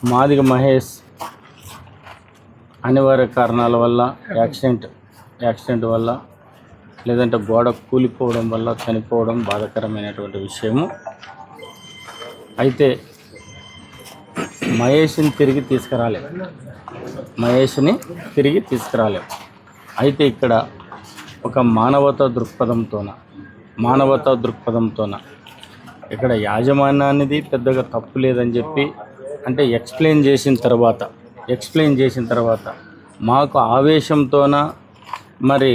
మాదిగ మహేష్ అనివార్య కారణాల వల్ల యాక్సిడెంట్ వల్ల లేదంటే గోడ కూలిపోవడం వల్ల చనిపోవడం బాధాకరమైనటువంటి విషయము. అయితే మహేష్ని తిరిగి తీసుకురాలేం. అయితే ఇక్కడ ఒక మానవతా దృక్పథంతోన ఇక్కడ యాజమాన్యానికి పెద్దగా తప్పు లేదని చెప్పి అంటే ఎక్స్ప్లెయిన్ చేసిన తర్వాత మాకు ఆవేశంతోన మరి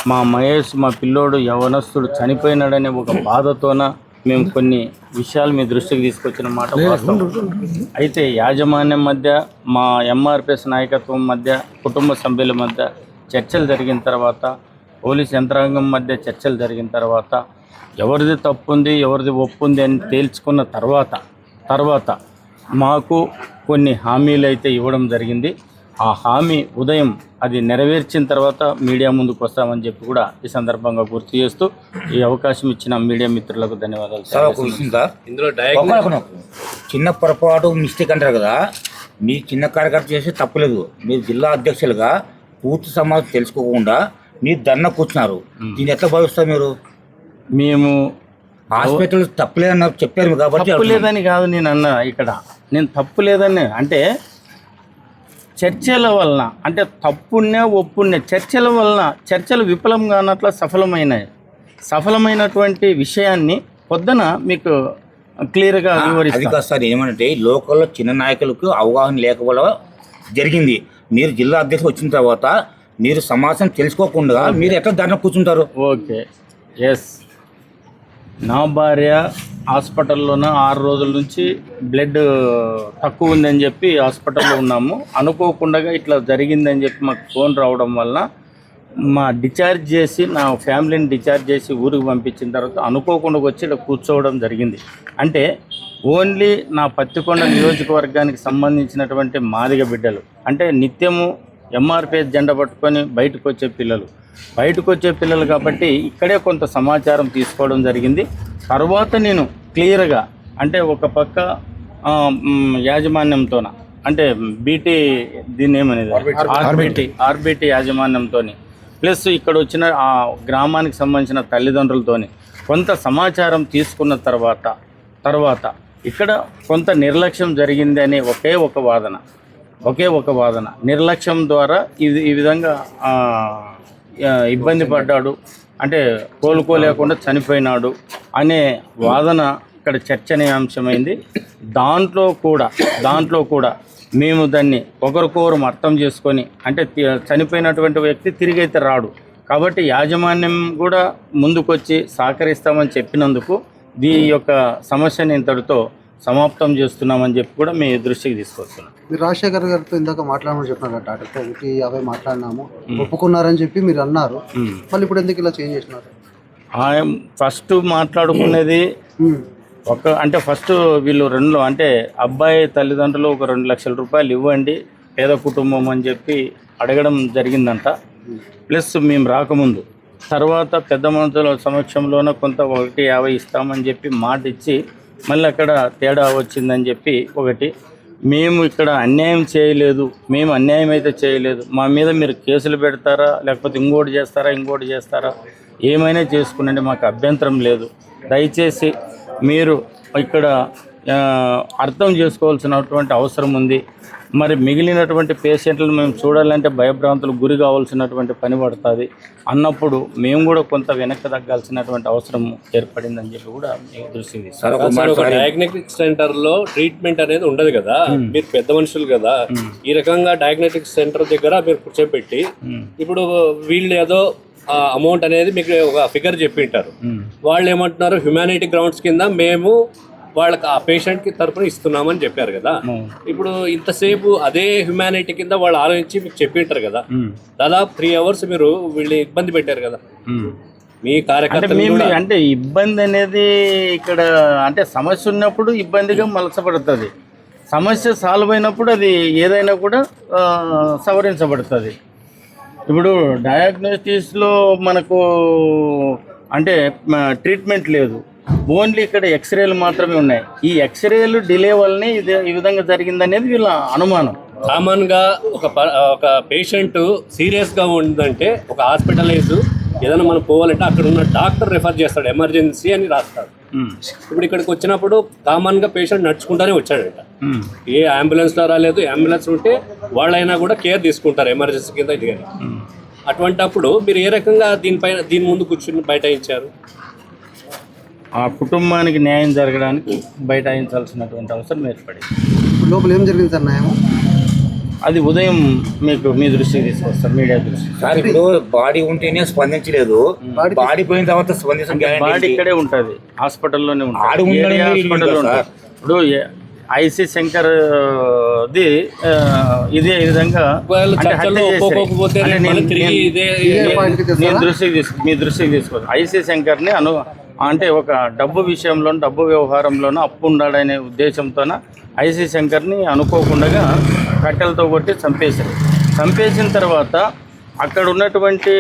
మా మహేష్ మా పిల్లోడు యవనస్తుడు చనిపోయినాడనే ఒక బాధతోన మేము కొన్ని విషయాలు మీ దృష్టికి తీసుకొచ్చిన మాట వాస్తవం. అయితే యాజమాన్యం మధ్య మా ఎంఆర్పిఎస్ నాయకత్వం మధ్య కుటుంబ సభ్యుల మధ్య చర్చలు జరిగిన తర్వాత పోలీస్ యంత్రాంగం మధ్య చర్చలు జరిగిన తర్వాత ఎవరిది తప్పు ఉంది ఎవరిది ఒప్పు ఉంది అని తేల్చుకున్న తర్వాత మాకు కొన్ని హామీలు అయితే ఇవ్వడం జరిగింది. ఆ హామీ ఉదయం అది నెరవేర్చిన తర్వాత మీడియా ముందుకు వస్తామని చెప్పి కూడా ఈ సందర్భంగా గుర్తు చేస్తూ ఈ అవకాశం ఇచ్చిన మీడియా మిత్రులకు ధన్యవాదాలు. ఇందులో చిన్న పొరపాటు మిస్టేక్ అంటారు కదా, మీ చిన్న కార్యకర్త చేసి తప్పులేదు. మీరు జిల్లా అధ్యక్షులుగా పూర్తి సమాచారం తెలుసుకోకుండా మీరు ధర్నా కూర్చున్నారు. దీన్ని ఎట్లా భావిస్తారు మీరు? మేము హాస్పిటల్ తప్పులేదన్న చెప్పారు కాబట్టి తప్పులేదని కాదు నేను అన్నా. ఇక్కడ నేను తప్పు లేదని అంటే చర్చల వలన అంటే తప్పున్నా ఒప్పున్నా చర్చలు విఫలంగా అన్నట్లు సఫలమైనటువంటి విషయాన్ని పొద్దున మీకు క్లియర్గా వివరిస్తాను. కాదు సార్, ఏమంటే లోకల్లో చిన్న నాయకులకు అవగాహన లేకపోవడం జరిగింది. మీరు జిల్లా అధ్యక్షులు వచ్చిన తర్వాత మీరు సమాచారం తెలుసుకోకుండా మీరు ఎట్లా ధర్నా కూర్చుంటారు? Okay, yes. నా భార్య హాస్పిటల్లోన 6 రోజుల నుంచి బ్లడ్ తక్కువ ఉందని చెప్పి హాస్పిటల్లో ఉన్నాము. అనుకోకుండా ఇట్లా జరిగిందని చెప్పి మాకు ఫోన్ రావడం వల్ల నా ఫ్యామిలీని డిశ్చార్జ్ చేసి ఊరికి పంపించిన తర్వాత అనుకోకుండా వచ్చి ఇక్కడ కూర్చోవడం జరిగింది. అంటే ఓన్లీ నా పత్తికొండ నియోజకవర్గానికి సంబంధించినటువంటి మాదిగ బిడ్డలు అంటే నిత్యము ఎంఆర్పిఎస్ జెండా పట్టుకొని బయటకు వచ్చే పిల్లలు కాబట్టి ఇక్కడే కొంత సమాచారం తీసుకోవడం జరిగింది. తర్వాత నేను క్లియర్గా అంటే ఒక పక్క యాజమాన్యంతోన అంటే బీటీ దీన్ని ఏమనేది ఆర్బిటి యాజమాన్యంతో ప్లస్ ఇక్కడ వచ్చిన ఆ గ్రామానికి సంబంధించిన తల్లిదండ్రులతోని కొంత సమాచారం తీసుకున్న తర్వాత ఇక్కడ కొంత నిర్లక్ష్యం జరిగింది అనే ఒకే ఒక వాదన నిర్లక్ష్యం ద్వారా ఈ విధంగా ఇబ్బంది పడ్డాడు అంటే కోలుకోలేకుండా చనిపోయినాడు అనే వాదన ఇక్కడ చర్చనీయాంశమైంది. దాంట్లో కూడా మేము దాన్ని ఒకరికొకరు అర్థం చేసుకొని అంటే చనిపోయినటువంటి వ్యక్తి తిరిగి అయితే రాడు కాబట్టి యాజమాన్యం కూడా ముందుకొచ్చి సహకరిస్తామని చెప్పినందుకు ఈ యొక్క సమస్యని ఇంతటితో సమాప్తం చేస్తున్నామని చెప్పి కూడా మీ దృష్టికి తీసుకొస్తున్నాం. మీరు రాజశేఖర్ గారితో ఇందాక మాట్లాడమని చెప్పినారు, డాక్టర్తో 150 మాట్లాడినాము ఒప్పుకున్నారని చెప్పి మీరు అన్నారు. మళ్ళీ ఇప్పుడు ఎందుకు ఇలా చేంజ్ చేసినారు? ఫస్ట్ మాట్లాడుకునేది ఫస్ట్ వీళ్ళు అంటే అబ్బాయి తల్లిదండ్రులు ఒక 2 లక్షల రూపాయలు ఇవ్వండి పేద కుటుంబం అని చెప్పి అడగడం జరిగిందంట. ప్లస్ మేము రాకముందు తర్వాత పెద్ద మనుషుల సమక్షంలోనే కొంత 150 ఇస్తామని చెప్పి మాట ఇచ్చి మళ్ళీ అక్కడ తేడా వచ్చిందని చెప్పి మేము ఇక్కడ అన్యాయం అయితే చేయలేదు, మా మీద మీరు కేసులు పెడతారా లేకపోతే ఇంకోటి చేస్తారా ఏమైనా చేసుకునండి, మాకు అభ్యంతరం లేదు. దయచేసి మీరు ఇక్కడ అర్థం చేసుకోవాల్సినటువంటి అవసరం ఉంది. మరి మిగిలినటువంటి పేషెంట్లను మేము చూడాలంటే భయభ్రాంతులకు గురి కావాల్సినటువంటి పని పడుతుంది అన్నప్పుడు మేము కూడా కొంత వెనక్కి తగ్గాల్సినటువంటి అవసరం ఏర్పడిందని చెప్పి కూడా మీకు దృష్టికి తీసుకుంటాం. డయాగ్నోస్టిక్ సెంటర్ లో ట్రీట్మెంట్ అనేది ఉండదు కదా, మీరు పెద్ద మనుషులు కదా, ఈ రకంగా డయాగ్నోస్టిక్ సెంటర్ దగ్గర మీరు కూర్చోబెట్టి ఇప్పుడు వీళ్ళు ఏదో అమౌంట్ అనేది మీకు ఒక ఫిగర్ చెప్పింటారు, వాళ్ళు ఏమంటున్నారు హ్యుమానిటీ గ్రౌండ్స్ కింద మేము వాళ్ళకి ఆ పేషెంట్కి తరపున ఇస్తున్నామని చెప్పారు కదా. ఇప్పుడు ఇంతసేపు అదే హ్యుమానిటీ కింద వాళ్ళు ఆలోచించి మీకు చెప్పింటారు కదా, దాదాపు 3 hours మీరు వీళ్ళు ఇబ్బంది పెట్టారు కదా మీ కార్యకర్తలు. అంటే ఇబ్బంది అనేది ఇక్కడ అంటే సమస్య ఉన్నప్పుడు ఇబ్బందిగా మలచబడుతుంది, సమస్య సాల్వ్ అయినప్పుడు అది ఏదైనా కూడా సవరించబడుతుంది. ఇప్పుడు డయాగ్నోస్టిక్స్లో మనకు అంటే ట్రీట్మెంట్ లేదు, ఓన్లీ ఇక్కడ ఎక్స్రేలు మాత్రమే ఉన్నాయి. ఈ ఎక్స్రేలు డిలే వల్లనే ఇది ఈ విధంగా జరిగిందనేది వీళ్ళ అనుమానం. కామన్గా ఒక పేషెంట్ సీరియస్గా ఉందంటే ఒక హాస్పిటలైజ్ ఏదైనా మనం పోవాలంటే అక్కడ ఉన్న డాక్టర్ రెఫర్ చేస్తాడు, ఎమర్జెన్సీ అని రాస్తాడు. ఇప్పుడు ఇక్కడికి వచ్చినప్పుడు కామన్గా పేషెంట్ నడుచుకుంటానే వచ్చాడట, ఏ అంబులెన్స్లో రాలేదు. అంబులెన్స్ ఉంటే వాళ్ళైనా కూడా కేర్ తీసుకుంటారు ఎమర్జెన్సీ కింద ఇది కానీ. అటువంటప్పుడు మీరు ఏ రకంగా దీని ముందు కూర్చుని బైఠాయించారు? ఆ కుటుంబానికి న్యాయం జరగడానికి బైఠాయించాల్సినటువంటి అవసరం ఏర్పడింది. లోపల ఏం జరిగింది సార్ న్యాయం? అది ఉదయం మీకు మీ దృష్టికి తీసుకొస్తారు, మీడియా దృష్టి. సార్ ఇప్పుడు బాడీ ఉంటేనే స్పందించలేదు, బాడీ పోయిన తర్వాత స్పందించడం బాడీ ఇక్కడే ఉంటుంది, హాస్పిటల్లోనే ఆడు ఉంటుంది, ఉండడం హాస్పిటల్లో లేదు ఉంటుంది. ఇప్పుడు ఐసి శంకర్ ది ఇదే విధంగా అంటే హత్య ఒప్పుకోకపోతే చేశారు. మళ్ళీ తిరిగి నేను మీ దృష్టికి తీసుకోవచ్చు. ఐసి శంకర్ని అంటే ఒక డబ్బు విషయంలోనూ డబ్బు వ్యవహారంలోనూ అప్పు ఉండాలనే ఉద్దేశంతోన ఐసి శంకర్ని అనుకోకుండా కట్టెలతో కొట్టి చంపేశారు. చంపేసిన తర్వాత అక్కడ ఉన్నటువంటి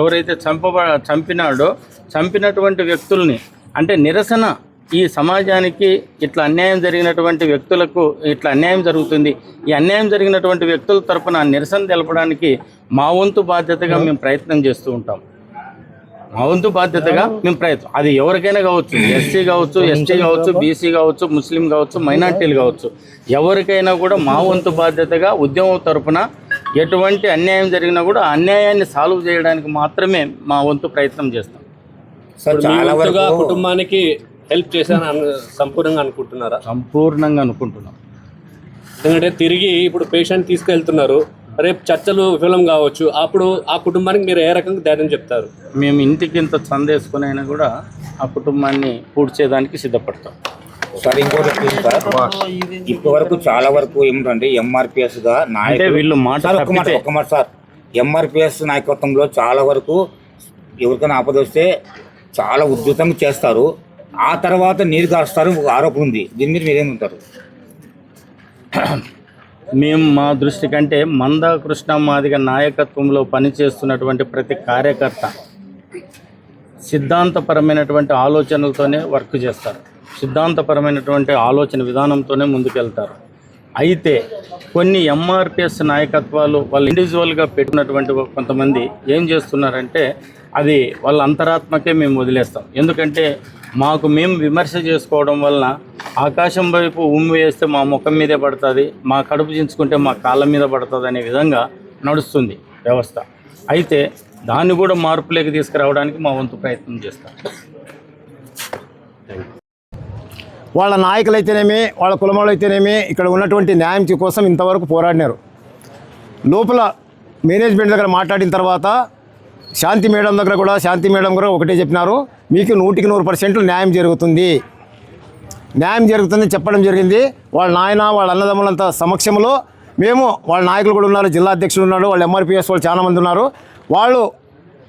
ఎవరైతే చంపినటువంటి వ్యక్తుల్ని అంటే నిరసన, ఈ సమాజానికి ఇట్లా అన్యాయం జరిగినటువంటి వ్యక్తులకు ఇట్లా అన్యాయం జరుగుతుంది, ఈ అన్యాయం జరిగినటువంటి వ్యక్తుల తరపున నిరసన తెలపడానికి మా వంతు బాధ్యతగా మేము ప్రయత్నం చేస్తూ ఉంటాం. మా వంతు బాధ్యతగా మేము ప్రయత్నం, అది ఎవరికైనా కావచ్చు, ఎస్సీ కావచ్చు, ఎస్టీ కావచ్చు, బీసీ కావచ్చు, ముస్లిం కావచ్చు, మైనార్టీలు కావచ్చు, ఎవరికైనా కూడా మా వంతు బాధ్యతగా ఉద్యమం తరపున ఎటువంటి అన్యాయం జరిగినా కూడా ఆ అన్యాయాన్ని సాల్వ్ చేయడానికి మాత్రమే మా వంతు ప్రయత్నం చేస్తాం. కుటుంబానికి హెల్ప్ చేశాను సంపూర్ణంగా అనుకుంటున్నారా? సంపూర్ణంగా అనుకుంటున్నాం. ఎందుకంటే తిరిగి ఇప్పుడు పేషెంట్ తీసుకెళ్తున్నారు, రేపు చర్చలు విఫలం కావచ్చు, అప్పుడు ఆ కుటుంబానికి మీరు ఏ రకంగా ధైర్యం చెప్తారు? మేము ఇంటికి ఇంత చందేసుకుని అయినా కూడా ఆ కుటుంబాన్ని పూడ్చేదానికి సిద్ధపడతాం. సార్ ఇంకోటి ఇప్పటి వరకు చాలా వరకు ఏమిటంటే ఎంఆర్పిఎస్గా నాయకులు వీళ్ళు ఒక్క మాట సార్, ఎంఆర్పిఎస్ నాయకత్వంలో చాలా వరకు ఎవరికైనా ఆపద వస్తే చాలా ఉధృతంగా చేస్తారు, ఆ తర్వాత నీరు కాస్తారు, ఒక ఆరోపణ ఉంది. దీని మీద మీరేమంటారు? మేము మా దృష్టి కంటే మందా కృష్ణ మాదిగ నాయకత్వంలో పనిచేస్తున్నటువంటి ప్రతి కార్యకర్త సిద్ధాంతపరమైనటువంటి ఆలోచనలతోనే వర్క్ చేస్తారు, సిద్ధాంతపరమైనటువంటి ఆలోచన విధానంతోనే ముందుకెళ్తారు. అయితే కొన్ని ఎంఆర్పిఎస్ నాయకత్వాలు వాళ్ళు ఇండివిజువల్గా పెట్టినటువంటి కొంతమంది ఏం చేస్తున్నారంటే అది వాళ్ళ అంతరాత్మకే మేము వదిలేస్తాం. ఎందుకంటే మేము విమర్శ చేసుకోవడం వలన ఆకాశం వైపు ఉమ్మి వేస్తే మా ముఖం మీదే పడుతుంది, మా కడుపు చించుకుంటే మా కాళ్ళ మీద పడుతుంది అనే విధంగా నడుస్తుంది వ్యవస్థ. అయితే దాన్ని కూడా మార్పులోకి తీసుకురావడానికి మా వంతు ప్రయత్నం చేస్తాం. వాళ్ళ నాయకులైతేనేమి, వాళ్ళ కులమాలు అయితేనేమి ఇక్కడ ఉన్నటువంటి న్యాయం కోసం ఇంతవరకు పోరాడినారు. లోపల మేనేజ్మెంట్ దగ్గర మాట్లాడిన తర్వాత శాంతి మేడం దగ్గర ఒకటే చెప్పినారు, మీకు 100% న్యాయం జరుగుతుంది చెప్పడం జరిగింది. వాళ్ళ వాళ్ళ అన్నదమ్ములంతా సమక్షంలో మేము, వాళ్ళ నాయకులు కూడా ఉన్నారు, జిల్లా అధ్యక్షులు ఉన్నారు, వాళ్ళ ఎంఆర్పిఎస్ వాళ్ళు చాలామంది ఉన్నారు. వాళ్ళు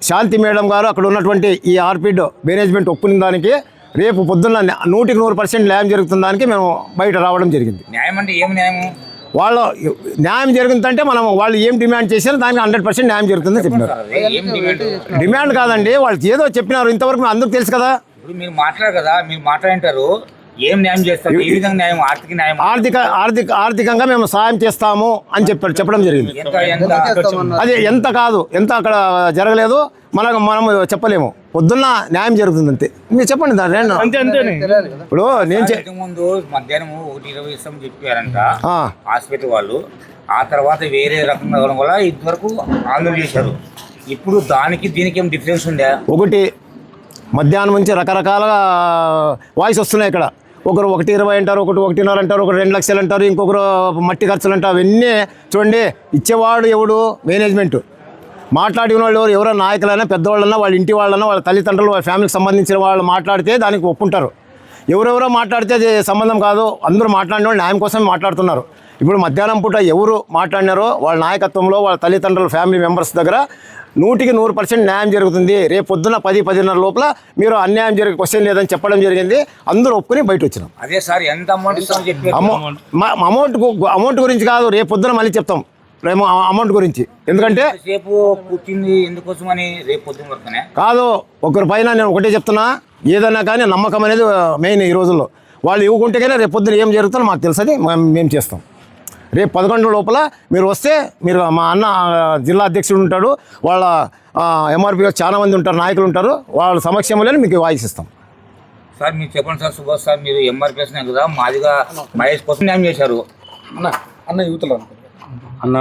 శాంతి మేడం గారు అక్కడ ఉన్నటువంటి ఈ ఆర్పిడ్ మేనేజ్మెంట్ ఒప్పుకున్న దానికి రేపు పొద్దున్న 100% న్యాయం జరుగుతున్న దానికి మేము బయట రావడం జరిగింది. న్యాయం అంటే ఏం న్యాయం? వాళ్ళు న్యాయం జరుగుతుందంటే వాళ్ళు ఏం డిమాండ్ చేశారో దానికి 100% న్యాయం జరుగుతుందని చెప్పినారు. డిమాండ్ కాదండి, వాళ్ళు ఏదో చెప్పినారు, ఇంతవరకు అందరికి తెలుసు కదా. ఇప్పుడు మీరు మాట్లాడారు కదా, మీరు మాట్లాడింటారు, ఏం న్యాయం చేస్తారు, ఏ విధంగా న్యాయం? ఆర్థిక న్యాయం, ఆర్థికంగా మేము సాయం చేస్తాము అని చెప్పడం జరిగింది. అది ఎంత కాదు, ఎంత అక్కడ జరగలేదు, మనం చెప్పలేము. పొద్దున్న న్యాయం జరుగుతుంది అంతే. మీరు చెప్పండి దాని ఇప్పుడు నేను ముందు మధ్యాహ్నం 1:20 చెప్పారంట హాస్పిటల్ వాళ్ళు, ఆ తర్వాత వేరే రకంగా అవడం వల్ల ఇంతవరకు ఆందోళన చేశారు. ఇప్పుడు దానికి దీనికి ఏం డిఫరెన్స్ ఉందా? ఒకటి మధ్యాహ్నం నుంచి రకరకాల వాయిస్ వస్తున్నాయి ఇక్కడ. ఒకరు 1:20 అంటారు, ఒకటి 1:30 అంటారు, ఒకరు 2 లక్షలు అంటారు, ఇంకొకరు మట్టి ఖర్చులు అంటారు. అవన్నీ చూడండి, ఇచ్చేవాడు ఎవడు? మేనేజ్మెంట్. మాట్లాడిన వాళ్ళు ఎవరో నాయకులైనా, పెద్దవాళ్ళన్నా, వాళ్ళ ఇంటి వాళ్ళన్నా, వాళ్ళ తల్లిదండ్రులు, వాళ్ళ ఫ్యామిలీకి సంబంధించిన వాళ్ళు మాట్లాడితే దానికి ఒప్పుంటారు. ఎవరెవరో మాట్లాడితే అది సంబంధం కాదు. అందరూ మాట్లాడిన వాళ్ళు న్యాయం కోసమే మాట్లాడుతున్నారు. ఇప్పుడు మధ్యాహ్నం పూట ఎవరు మాట్లాడినారో వాళ్ళ నాయకత్వంలో, వాళ్ళ తల్లిదండ్రుల ఫ్యామిలీ మెంబర్స్ దగ్గర 100% న్యాయం జరుగుతుంది. రేపు పొద్దున్న 10-10:30 లోపల మీరు అన్యాయం జరిగే క్వశ్చన్ లేదని చెప్పడం జరిగింది. అందరూ ఒప్పుకుని బయట వచ్చినాం. అదే సార్, ఎంత అమౌంట్ ఇస్తామని చెప్పి అమౌంట్ గురించి కాదు, రేపు పొద్దున మళ్ళీ చెప్తాం. అమౌంట్ గురించి. ఎందుకంటే సేపు కూర్చుంది ఎందుకోసమని రేపు పొద్దున వరకునే కాదు, ఒకరి పైన నేను ఒకటే చెప్తున్నా, ఏదైనా కానీ నమ్మకం అనేది మెయిన్ ఈ రోజుల్లో. వాళ్ళు ఇవ్వకుంటే కానీ రేపు పొద్దున ఏం జరుగుతుందో మాకు తెలుసని మేము చేస్తాం. రేపు 11 లోపల మీరు వస్తే, మీరు మా అన్న జిల్లా అధ్యక్షుడు ఉంటాడు, వాళ్ళ ఎంఆర్పీఓ చాలా మంది ఉంటారు, నాయకులు ఉంటారు, వాళ్ళ సమక్షంలోనే మీకు వాయిస్ ఇస్తాం. సార్ మీరు చెప్పండి సార్. సుభాష్ సార్, మీరు ఎంఆర్పీఎస్ కదా, మాదిగా మహేష్ కోసం న్యాయం చేశారు అన్న యూత్లో అన్న,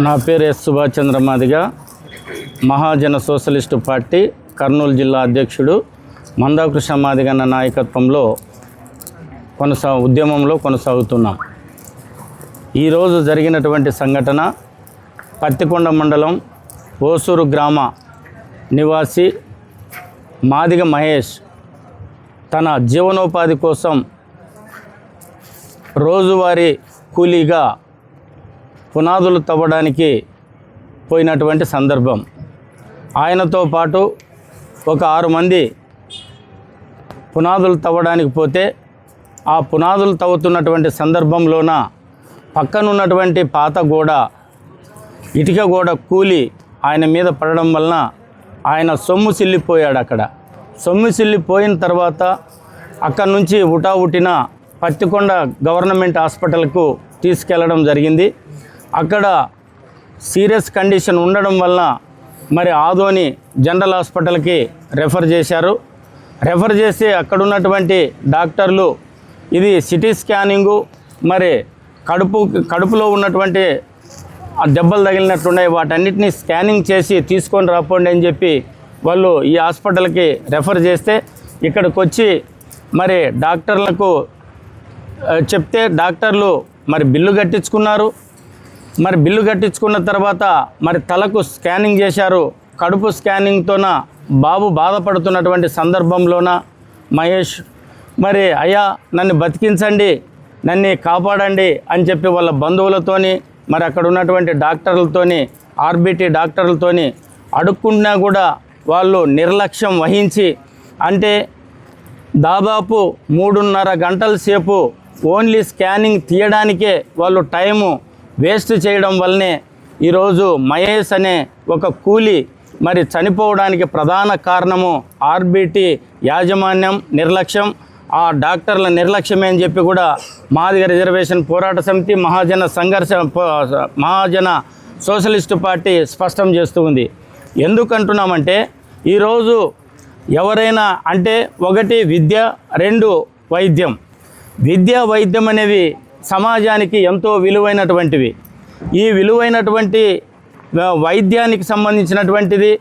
నా పేరు ఎస్ సుభాష్ చంద్ర మాదిగ, మహాజన సోషలిస్టు పార్టీ కర్నూలు జిల్లా అధ్యక్షుడు. మందాకృష్ణ మాదిగ అన్న నాయకత్వంలో ఉద్యమంలో కొనసాగుతున్నాం. ఈరోజు జరిగినటువంటి సంఘటన, పత్తికొండ మండలం ఓసూరు గ్రామ నివాసి మాదిగ మహేష్ తన జీవనోపాధి కోసం రోజువారీ కూలీగా పునాదులు తవ్వడానికి పోయినటువంటి సందర్భం. ఆయనతో పాటు ఒక 6 మంది పునాదులు తవ్వడానికి పోతే, ఆ పునాదులు తవ్వుతున్నటువంటి సందర్భంలోన పక్కనున్నటువంటి పాత గోడ, ఇటుక గోడ కూలి ఆయన మీద పడడం వలన ఆయన సొమ్ము సిల్లిపోయాడు. అక్కడ సొమ్ము సిల్లిపోయిన తర్వాత అక్కడి నుంచి ఉటావుటిన పత్తికొండ గవర్నమెంట్ హాస్పిటల్కు తీసుకెళ్లడం జరిగింది. అక్కడ సీరియస్ కండిషన్ ఉండడం వలన మరి ఆదోని జనరల్ హాస్పిటల్కి రెఫర్ చేశారు. రెఫర్ చేసి అక్కడ ఉన్నటువంటి డాక్టర్లు ఇది సిటీ స్కానింగు, మరి కడుపులో ఉన్నటువంటి ఆ దెబ్బలు తగిలినట్టున్నాయి, వాటన్నిటిని స్కానింగ్ చేసి తీసుకొని రాపోండి అని చెప్పి వాళ్ళు ఈ హాస్పిటల్కి రెఫర్ చేస్తే, ఇక్కడికి వచ్చి మరి డాక్టర్లకు చెప్తే డాక్టర్లు మరి బిల్లు కట్టించుకున్నారు. మరి బిల్లు కట్టించుకున్న తర్వాత మరి తలకు స్కానింగ్ చేశారు. కడుపు స్కానింగ్తోన బాబు బాధపడుతున్నటువంటి సందర్భంలోన మహేష్ మరి అయ్యా నన్ను బతికించండి, నన్ను కాపాడండి అని చెప్పి వాళ్ళ బంధువులతోని, మరి అక్కడ ఉన్నటువంటి డాక్టర్లతోని, ఆర్బిటి డాక్టర్లతోని అడుక్కున్నా కూడా వాళ్ళు నిర్లక్ష్యం వహించి, అంటే దాదాపు 3.5 గంటల సేపు ఓన్లీ స్కానింగ్ తీయడానికే వాళ్ళు టైము వేస్ట్ చేయడం వల్లనే ఈరోజు మహేష్ అనే ఒక కూలి మరి చనిపోవడానికి ప్రధాన కారణము ఆర్బిటి యాజమాన్యం నిర్లక్ష్యం, ఆ డాక్టర్ల నిర్లక్ష్యమే అని చెప్పి కూడా మాదిగ రిజర్వేషన్ పోరాట సమితి మహాజన సోషలిస్టు పార్టీ స్పష్టం చేస్తూ ఉంది. ఎందుకంటున్నామంటే ఈరోజు ఎవరైనా అంటే 1 విద్య, 2 వైద్యం. విద్య వైద్యం అనేవి సమాజానికి ఎంతో విలువైనటువంటివి. ఈ విలువైనటువంటి వైద్యానికి సంబంధించినటువంటిది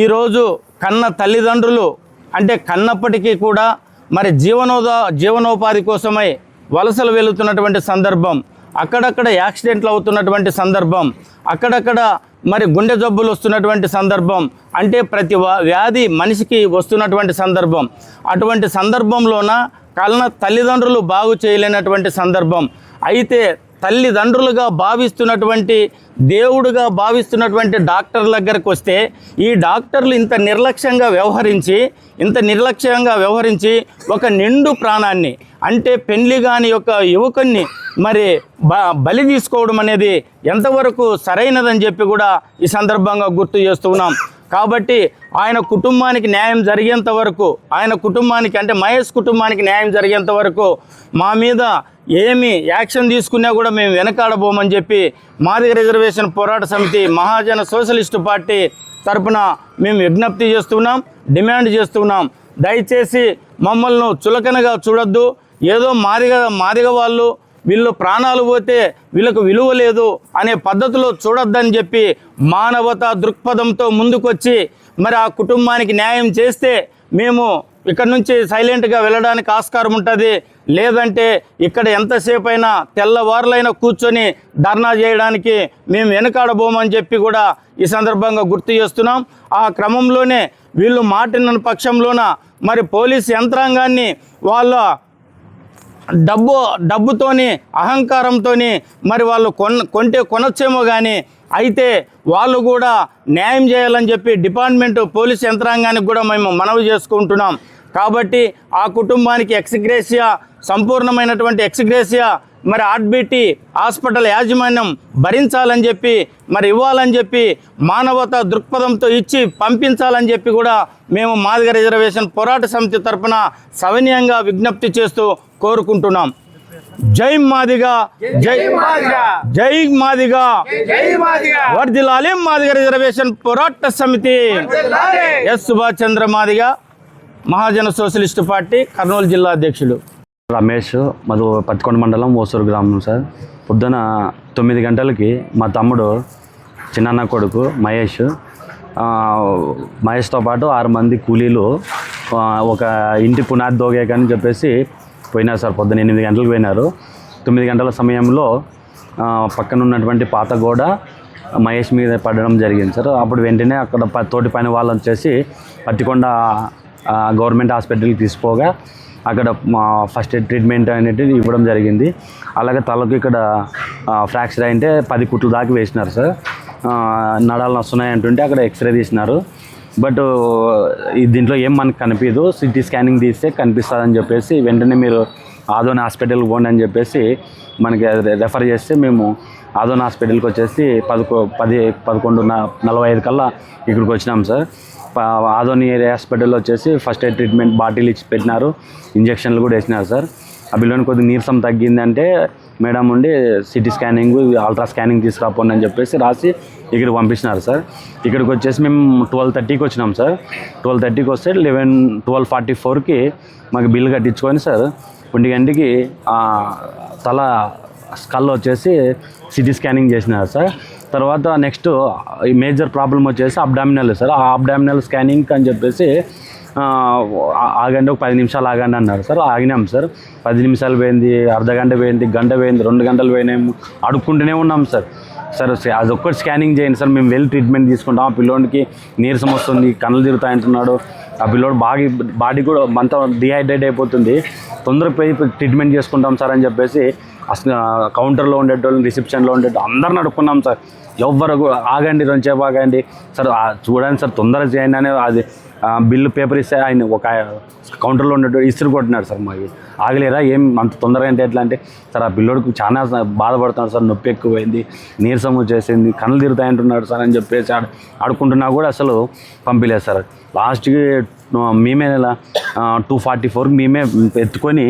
ఈరోజు కన్న తల్లిదండ్రులు అంటే కన్నప్పటికీ కూడా మరి జీవనోపాధి కోసమై వలసలు వెళుతున్నటువంటి సందర్భం, అక్కడక్కడ యాక్సిడెంట్లు అవుతున్నటువంటి సందర్భం, అక్కడక్కడ మరి గుండె జబ్బులు వస్తున్నటువంటి సందర్భం, అంటే ప్రతి వ్యాధి మనిషికి వస్తున్నటువంటి సందర్భం. అటువంటి సందర్భంలోన కన్న తల్లిదండ్రులు బాగు చేయలేనటువంటి సందర్భం. అయితే తల్లిదండ్రులుగా భావిస్తున్నటువంటి, దేవుడుగా భావిస్తున్నటువంటి డాక్టర్ల దగ్గరకు వస్తే ఈ డాక్టర్లు ఇంత నిర్లక్ష్యంగా వ్యవహరించి ఒక నిండు ప్రాణాన్ని అంటే పెళ్లి కాని యొక్క యువకుని మరి బలి తీసుకోవడం అనేది ఎంతవరకు సరైనదని చెప్పి కూడా ఈ సందర్భంగా గుర్తు చేస్తున్నాం. కాబట్టి ఆయన కుటుంబానికి న్యాయం జరిగేంత వరకు, ఆయన కుటుంబానికి అంటే మహేష్ కుటుంబానికి న్యాయం జరిగేంత వరకు మా మీద ఏమి యాక్షన్ తీసుకున్నా కూడా మేము వెనకాడబోమని చెప్పి మాదిగ రిజర్వేషన్ పోరాట సమితి మహాజన సోషలిస్టు పార్టీ తరపున మేము విజ్ఞప్తి చేస్తున్నాం, డిమాండ్ చేస్తున్నాం. దయచేసి మమ్మల్ని చులకనగా చూడొద్దు. ఏదో మాదిగ వాళ్ళు వీళ్ళు ప్రాణాలు పోతే వీళ్ళకు విలువ లేదు అనే పద్ధతిలో చూడొద్దని చెప్పి మానవతా దృక్పథంతో ముందుకొచ్చి మరి ఆ కుటుంబానికి న్యాయం చేస్తే మేము ఇక్కడ నుంచి సైలెంట్గా వెళ్ళడానికి ఆస్కారం ఉంటుంది. లేదంటే ఇక్కడ ఎంతసేపు అయినా తెల్లవారులైనా కూర్చొని ధర్నా చేయడానికి మేము వెనకాడబోమని చెప్పి కూడా ఈ సందర్భంగా గుర్తు చేస్తున్నాం. ఆ క్రమంలోనే వీళ్ళు మాటిన పక్షంలోన మరి పోలీస్ యంత్రాంగాన్ని వాళ్ళ డబ్బుతోని అహంకారంతోని మరి వాళ్ళు కొనొచ్చేమో కానీ అయితే వాళ్ళు కూడా న్యాయం చేయాలని చెప్పి డిపార్ట్మెంట్ పోలీస్ యంత్రాంగానికి కూడా మేము మనవి చేసుకుంటున్నాం. కాబట్టి ఆ కుటుంబానికి సంపూర్ణమైనటువంటి ఎక్స్గ్రేషియా మరి ఆర్బిటి హాస్పిటల్ యాజమాన్యం భరించాలని చెప్పి మరి ఇవ్వాలని చెప్పి మానవతా దృక్పథంతో ఇచ్చి పంపించాలని చెప్పి కూడా మేము మాదిగ రిజర్వేషన్ పోరాట సమితి తరఫున సవినయంగా విజ్ఞప్తి చేస్తూ కోరుకుంటున్నాం. జై మాదిగా, జై జై మాదిగా, వర్ధిల్లాలి మాదిగ రిజర్వేషన్ పోరాట సమితి. ఎస్ సుభాష్ చంద్ర మాదిగా, మహాజన సోషలిస్టు పార్టీ కర్నూలు జిల్లా అధ్యక్షుడు. రమేష్, మాది పత్తికొండ మండలం ఓసూరు గ్రామం సార్. పొద్దున 9 గంటలకి మా తమ్ముడు చిన్న కొడుకు మహేష్తో పాటు 6 మంది కూలీలు ఒక ఇంటి పునాది దోగేకని చెప్పేసి పోయినారు సార్. పొద్దున 8 గంటలకు పోయినారు. 9 గంటల సమయంలో పక్కన ఉన్నటువంటి పాత గోడ మహేష్ మీద పడడం జరిగింది సార్. అప్పుడు వెంటనే అక్కడ తోటి పని వాళ్ళు వచ్చేసి పత్తికొండ గవర్నమెంట్ హాస్పిటల్కి తీసుకోగా అక్కడ ఫస్ట్ ఎయిడ్ ట్రీట్మెంట్ అనేది ఇవ్వడం జరిగింది. అలాగే తలకు ఇక్కడ ఫ్రాక్చర్ అయింటే 10 కుట్లు దాకా వేసినారు సార్. నడాలు వస్తున్నాయి అంటుంటే అక్కడ ఎక్స్రే తీసినారు. బట్ దీంట్లో ఏం మనకు కనిపించదు, సిటీ స్కానింగ్ తీస్తే కనిపిస్తుందని చెప్పేసి వెంటనే మీరు ఆదోని హాస్పిటల్కి పోండి అని చెప్పేసి మనకి రెఫర్ చేస్తే మేము ఆదోని హాస్పిటల్కి వచ్చేసి 11:45 కల్లా ఇక్కడికి వచ్చినాం సార్. ఆదోని ఏరియా హాస్పిటల్లో వచ్చేసి ఫస్ట్ ఎయిడ్ ట్రీట్మెంట్ బాటిల్ ఇచ్చి పెట్టినారు, ఇంజక్షన్లు కూడా వేసినారు సార్. ఆ బిల్లుని కొద్దిగా నీరసం తగ్గిందంటే మేడం ఉండి సిటీ స్కానింగ్, అల్ట్రా స్కానింగ్ తీసుకురాపోండి అని చెప్పేసి రాసి ఇక్కడికి పంపించినారు సార్. ఇక్కడికి వచ్చేసి మేము 12:30కి వచ్చినాం సార్. 12:30కి వస్తే 12:44కి మాకు బిల్లు కట్టించుకొని సార్ 1 గంటకి తల స్కల్ వచ్చేసి సిటీ స్కానింగ్ చేసినారు సార్. తర్వాత నెక్స్ట్ మేజర్ ప్రాబ్లం వచ్చేసి అబ్డామినల్ సార్. ఆ అబ్డామినల్ స్కానింగ్ అని చెప్పేసి ఆగండి, ఒక 10 నిమిషాలు ఆగండి అన్నారు సార్. ఆగినాం సార్. 10 నిమిషాలు పోయింది, అర్ధ గంట పోయింది, గంట పోయింది, 2 గంటలు పోయినాము, అడుక్కుంటూనే ఉన్నాం సార్. అది ఒక్కటి స్కానింగ్ చేయండి సార్, మేము వెళ్ళి ట్రీట్మెంట్ తీసుకుంటాం. ఆ పిల్లోడికి నీరసం వస్తుంది, కళ్ళు తిరుగుతాయంటున్నాడు. ఆ పిల్లోడు బాడీ కూడా అంతా డిహైడ్రేట్ అయిపోతుంది, తొందరగా పోయి ట్రీట్మెంట్ చేసుకుంటాం సార్ అని చెప్పేసి అసలు కౌంటర్లో ఉండేటోళ్ళు, రిసెప్షన్లో ఉండేటోళ్ళు అందరిని అడుక్కున్నాం సార్. ఎవ్వరు ఆగండి, 2 సేపు ఆగండి సార్, చూడండి సార్, తొందరగా చేయండి అని అది బిల్లు పేపర్ ఇస్తే ఆయన ఒక కౌంటర్లో ఉండేటోడు ఇసురు కొట్టినాడు సార్. మాకు ఆగలేరా, ఏం అంత తొందరగా అంటే ఎట్లా అంటే సార్ ఆ పిల్లోడికి చాలా బాధపడుతున్నాడు సార్, నొప్పి ఎక్కువైంది, నీరసం వచ్చేసింది, కళ్ళు తిరుగుతాయంటున్నాడు సార్ అని చెప్పేసి ఆడుకుంటున్నా కూడా అసలు పంపిలేదు సార్. లాస్ట్కి మేమే 2:44కి మేమే ఎత్తుకొని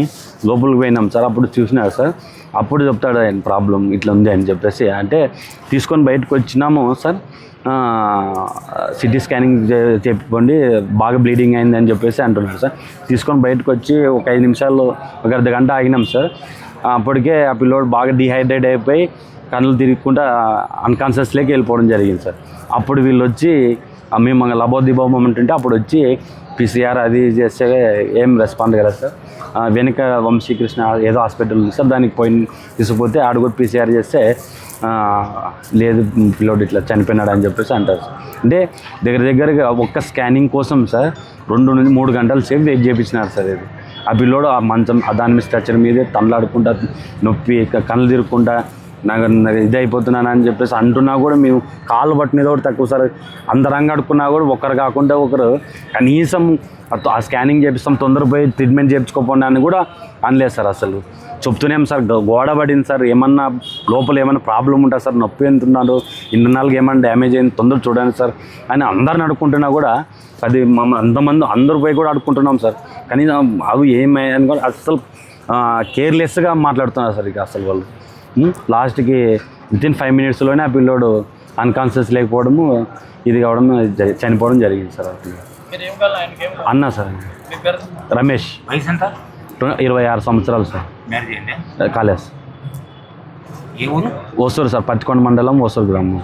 లోపలికి పోయినాం సార్. అప్పుడు చూసినారు సార్. అప్పుడు చెప్తాడు ఆయన ప్రాబ్లం ఇట్లా ఉంది అని చెప్పేసి, అంటే తీసుకొని బయటకు వచ్చినాము సార్. సిటీ స్కానింగ్ చెప్పుకోండి, బాగా బ్లీడింగ్ అయింది అని చెప్పేసి అంటున్నారు సార్. తీసుకొని బయటకు వచ్చి ఒక 5 నిమిషాలు, ఒక అర్ధ గంట ఆగినాం సార్. అప్పటికే ఆ పిల్లోడు బాగా డిహైడ్రేట్ అయిపోయి కళ్ళు తిరుగుకుంటా అన్కాన్షియస్లోకి వెళ్ళిపోవడం జరిగింది సార్. అప్పుడు వీళ్ళు వచ్చి మేము లబోదిబోమం అంటుంటే అప్పుడు వచ్చి PCR అది చేస్తే ఏం రెస్పాండ్ కదా సార్. వెనుక వంశీకృష్ణ ఏదో హాస్పిటల్ ఉంది సార్, దానికి తీసుకుపోతే ఆడ కూడా PCR చేస్తే లేదు పిల్లోడు ఇట్లా చనిపోయినాడు అని చెప్పేసి అంటారు సార్. అంటే దగ్గరగా ఒక్క స్కానింగ్ కోసం సార్ 2 నుంచి 3 గంటల సేపు వెయిట్ చేయించినారు సార్. ఇది ఆ పిల్లోడు ఆ మంచం దాని మీద స్ట్రక్చర్ మీదే తనలాడుకుంటా, నొప్పి, కళ్ళు తిరుగుకుంటా నాకు ఇది అయిపోతున్నాను అని చెప్పేసి అంటున్నా కూడా మేము కాళ్ళు పట్టినది కూడా తక్కువ సార్. అందరంగా అడుక్కున్నా కూడా ఒకరు కాకుండా ఒకరు కనీసం ఆ స్కానింగ్ చేపిస్తాం, తొందరగా పోయి ట్రీట్మెంట్ చేయించుకోపోండి అని కూడా అనలేదు సార్. అసలు చెప్తూనేం సార్, గోడ పడింది సార్, ఏమన్నా లోపల ఏమన్నా ప్రాబ్లం ఉంటుంది సార్, నొప్పి ఎంతున్నారు, ఇంటర్నల్గా ఏమన్నా డ్యామేజ్ అయింది, తొందరగా చూడండి సార్ అని అందరిని అడుక్కుంటున్నా కూడా అంతమంది అందరూ పోయి కూడా అడుక్కుంటున్నాం సార్. కనీసం అవి ఏమని కూడా అసలు కేర్లెస్గా మాట్లాడుతున్నారు సార్. ఇక అసలు వాళ్ళు లాస్ట్కి వితిన్ 5 మినిట్స్లోనే ఆ పిల్లోడు అన్కాన్షియస్ లేకపోవడము, ఇది కావడం, చనిపోవడం జరిగింది సార్. అన్నా సార్ రమేష్, వయసు ఎంత? 26 సంవత్సరాలు సార్. మ్యారేజ్ అయింది? కాలేజ్. ఏ ఊరు? ఓసూరు సార్, పత్తికొండ మండలం, ఓసూరు గ్రామం.